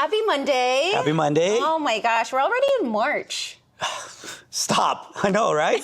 Happy Monday. Happy Monday. Oh my gosh, we're already in March. Stop. I know, right?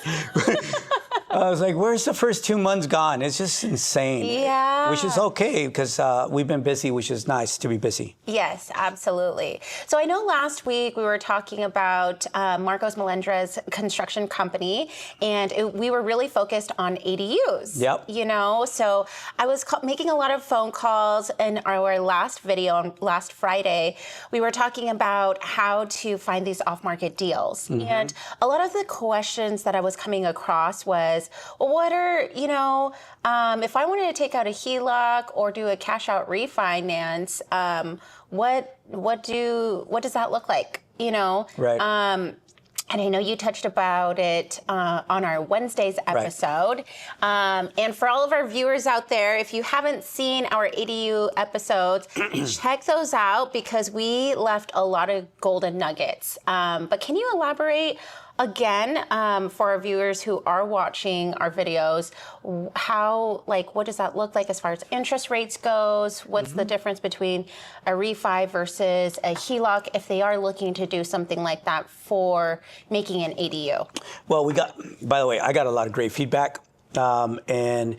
I was like, where's the first 2 months gone? It's just insane. Yeah. Which is okay because we've been busy, which is nice to be busy. Yes, absolutely. So I know last week we were talking about Marcos Melendra's construction company, and we were really focused on ADUs. Yep. You know, so I was making a lot of phone calls in our last video on last Friday. We were talking about how to find these off-market deals. Mm-hmm. And a lot of the questions that I was coming across was, well, what are, if I wanted to take out a HELOC or do a cash out refinance, what does that look like? Right. And I know you touched about it on our Wednesday's episode. Right. And for all of our viewers out there, if you haven't seen our ADU episodes, check those out because we left a lot of golden nuggets. But can you elaborate again for our viewers who are watching our videos, what does that look like as far as interest rates goes? What's the difference between a refi versus a HELOC if they are looking to do something like that for making an ADU? Well, by the way, I got a lot of great feedback. And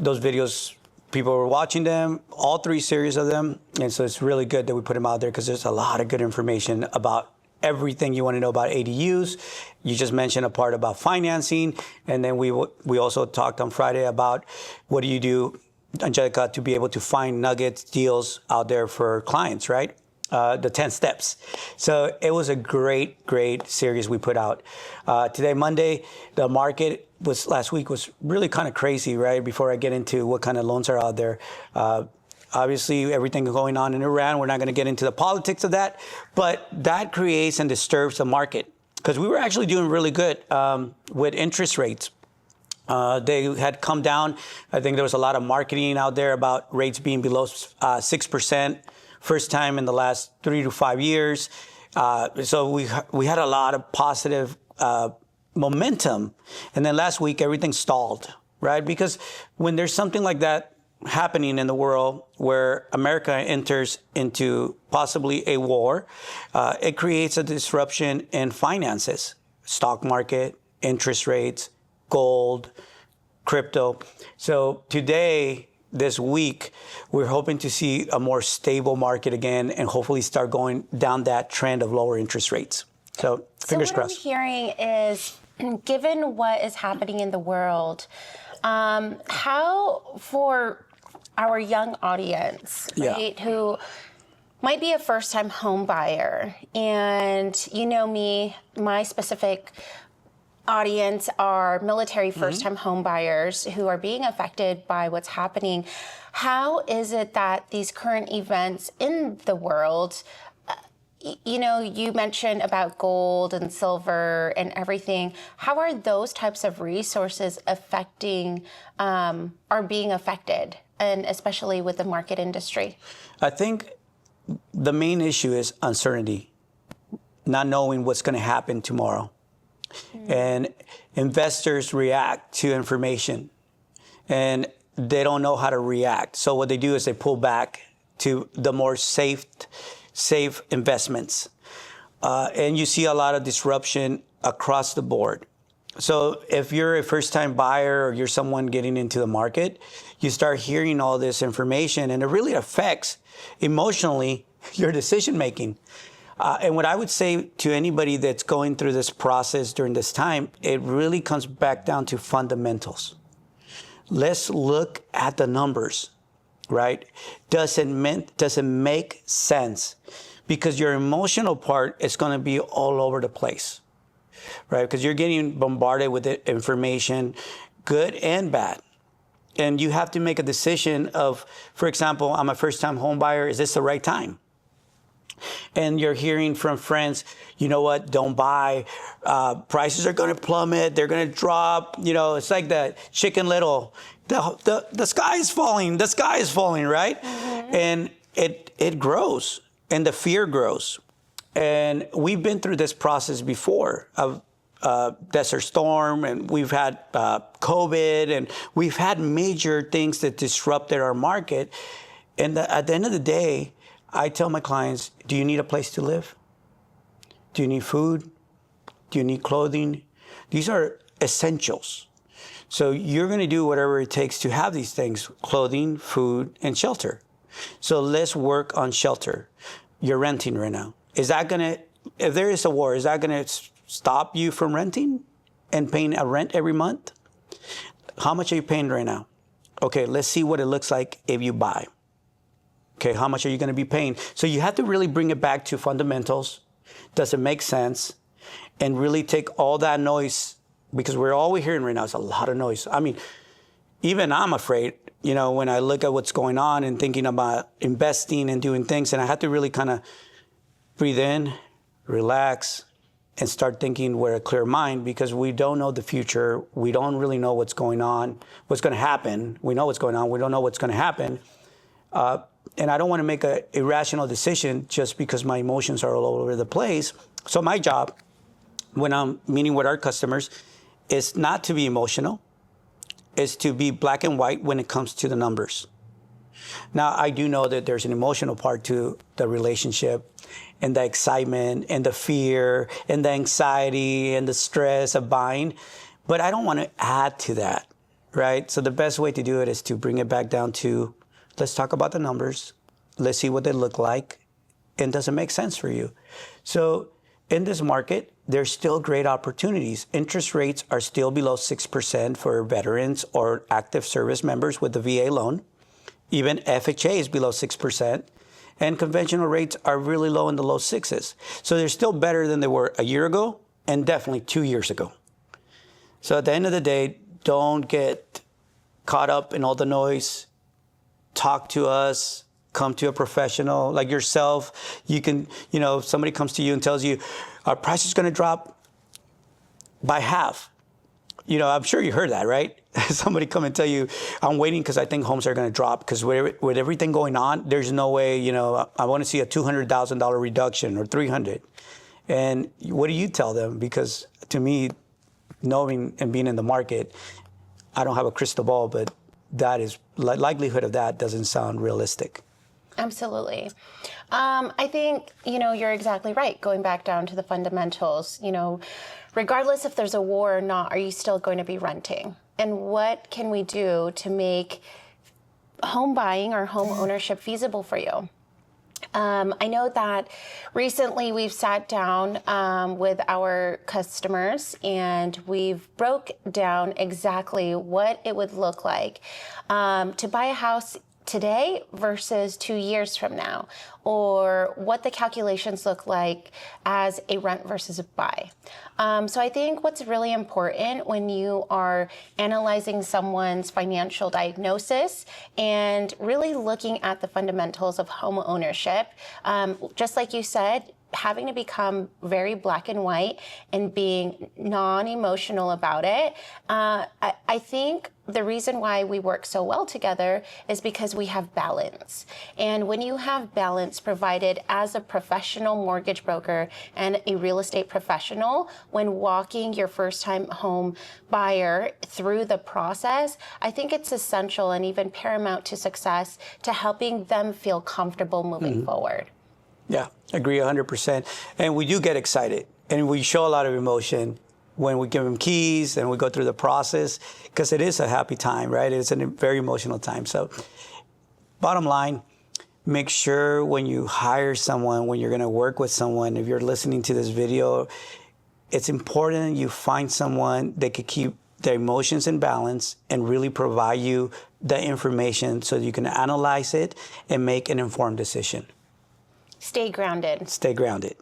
those videos, people were watching them, all 3 series of them. And so it's really good that we put them out there because there's a lot of good information about everything you want to know about ADUs. You just mentioned a part about financing. And then we also talked on Friday about what do you do, Angelica, to be able to find nuggets, deals out there for clients, right? The 10 steps. So it was a great series we put out. Today, Monday, the market last week was really kind of crazy, right? Before I get into what kind of loans are out there. Obviously, everything going on in Iran, we're not going to get into the politics of that, but that creates and disturbs the market because we were actually doing really good with interest rates. They had come down. I think there was a lot of marketing out there about rates being below 6%, first time in the last 3 to 5 years. So we had a lot of positive momentum. And then last week, everything stalled, right? Because when there's something like that happening in the world where America enters into possibly a war, it creates a disruption in finances, stock market, interest rates, gold, crypto. So today, this week, we're hoping to see a more stable market again and hopefully start going down that trend of lower interest rates. So fingers crossed. What I'm hearing is, given what is happening in the world, how for our young audience, right, who might be a first-time home buyer, and you know me, my specific audience are military first-time home buyers who are being affected by what's happening. How is it that these current events in the world, you mentioned about gold and silver and everything. How are those types of resources are being affected, and especially with the market industry? I think the main issue is uncertainty, not knowing what's going to happen tomorrow. And investors react to information, and they don't know how to react. So what they do is they pull back to the more safe investments. And you see a lot of disruption across the board. So if you're a first-time buyer or you're someone getting into the market, you start hearing all this information, and it really affects emotionally your decision-making. And what I would say to anybody that's going through this process during this time, it really comes back down to fundamentals. Let's look at the numbers, right? Does it make sense? Because your emotional part is going to be all over the place, right? Because you're getting bombarded with information, good and bad. And you have to make a decision of, for example, I'm a first-time home buyer. Is this the right time? And you're hearing from friends, you know what, don't buy. Prices are going to plummet. They're going to drop. It's like that Chicken Little. The sky is falling. The sky is falling, right? Mm-hmm. And it grows, and the fear grows. And we've been through this process before of Desert Storm, and we've had COVID, and we've had major things that disrupted our market. And at the end of the day, I tell my clients, do you need a place to live? Do you need food? Do you need clothing? These are essentials. So you're going to do whatever it takes to have these things: clothing, food, and shelter. So let's work on shelter. You're renting right now. Is that going to, if there is a war, is that going to stop you from renting and paying a rent every month? How much are you paying right now? Okay, let's see what it looks like if you buy. Okay, how much are you going to be paying? So you have to really bring it back to fundamentals. Does it make sense? And really take all that noise, because all we're hearing right now is a lot of noise. I mean, even I'm afraid, when I look at what's going on and thinking about investing and doing things, and I have to really kind of breathe in, relax, and start thinking with a clear mind, because we don't know the future. We don't really know what's going on, what's going to happen. We know what's going on. We don't know what's going to happen. And I don't want to make an irrational decision just because my emotions are all over the place. So my job, when I'm meeting with our customers, is not to be emotional, is to be black and white when it comes to the numbers. Now, I do know that there's an emotional part to the relationship, and the excitement and the fear and the anxiety and the stress of buying, but I don't want to add to that, right? So the best way to do it is to bring it back down to, let's talk about the numbers. Let's see what they look like. And does it make sense for you? So in this market, there's still great opportunities. Interest rates are still below 6% for veterans or active service members with the VA loan. Even FHA is below 6%. And conventional rates are really low in the low sixes. So they're still better than they were a year ago and definitely 2 years ago. So at the end of the day, don't get caught up in all the noise. Talk to us. Come to a professional like yourself. You can, if somebody comes to you and tells you, our price is going to drop by half. I'm sure you heard that, right? Somebody come and tell you, I'm waiting because I think homes are going to drop, because with everything going on, there's no way, I want to see a $200,000 reduction or 300. And what do you tell them? Because to me, knowing and being in the market, I don't have a crystal ball, but that is likelihood of that doesn't sound realistic. Absolutely. I think, you're exactly right. Going back down to the fundamentals, regardless if there's a war or not, are you still going to be renting? And what can we do to make home buying or home ownership feasible for you? I know that recently we've sat down with our customers and we've broke down exactly what it would look like to buy a house today versus 2 years from now, or what the calculations look like as a rent versus a buy. So I think what's really important when you are analyzing someone's financial diagnosis and really looking at the fundamentals of home ownership, just like you said, having to become very black and white and being non-emotional about it. I think the reason why we work so well together is because we have balance. And when you have balance provided as a professional mortgage broker and a real estate professional, when walking your first-time home buyer through the process, I think it's essential and even paramount to success to helping them feel comfortable moving forward. Yeah, agree 100%. And we do get excited and we show a lot of emotion when we give them keys and we go through the process, because it is a happy time, right? It's a very emotional time. So bottom line, make sure when you hire someone, when you're going to work with someone, if you're listening to this video, it's important you find someone that could keep their emotions in balance and really provide you the information so that you can analyze it and make an informed decision. Stay grounded. Stay grounded.